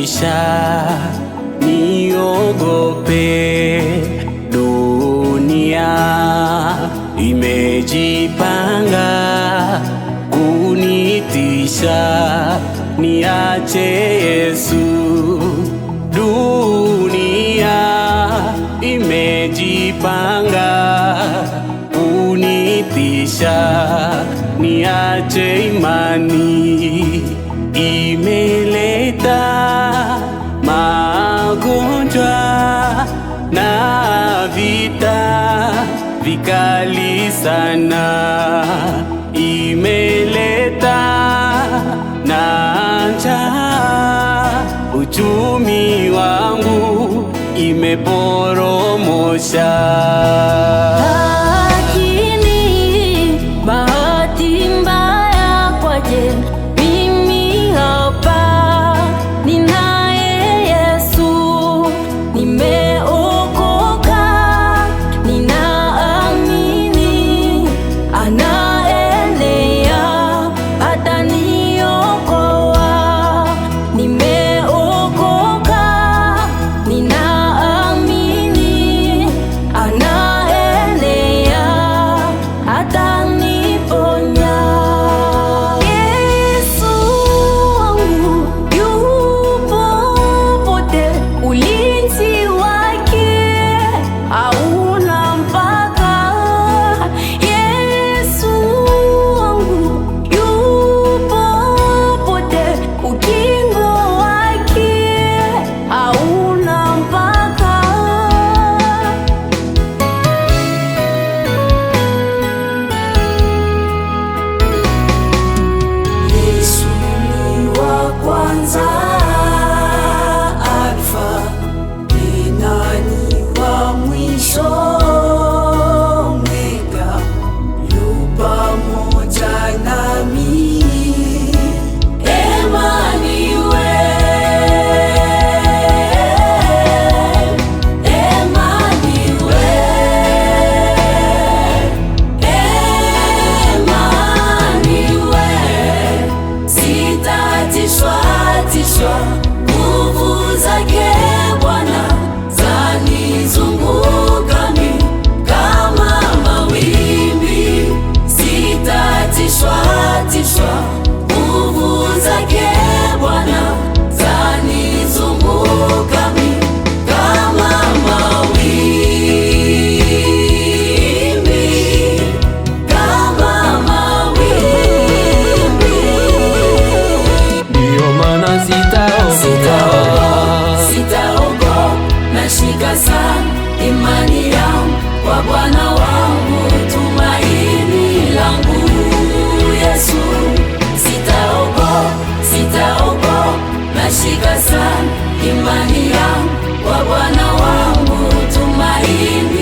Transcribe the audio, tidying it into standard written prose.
maisha niogope. Dunia imejipanga kunitisha, niache Yesu. Dunia imejipanga kunitisha, niache imani. Imeleta magonjwa na vita vikali sana. Imeleta na njaa, uchumi wangu imeporomosha. Lakini bahati mbaya kwaje, mimi hapa ninaye Yesu. Nimeokoka, ninaamini anaenea ataniokoa. Nimeokoka, ninaamini anaenea ataniponya. Yesu wangu yupo pote, ulinzi wake hauna mpaka. Yesu wangu yupo pote, ukingo wake hauna mpaka. Yesu ni wa kwanza, Alfa, tena ni wa mwisho, Omega, yu pamoja nami. Emmanuel, Emmanuel, sitatishwa tishwa, nguvu zake Bwana zanizunguka mimi kama mawimbi. Sitatishwa tishwa, nguvu zake Bwana zanizunguka mimi kama mawimbi, kama mawimbi. Ndiyo maana Sitaogopa, nashika sana imani yangu kwa Bwana wangu, tumaini langu Yesu. Sitaogopa, nashika sana imani yangu kwa Bwana wangu, tumaini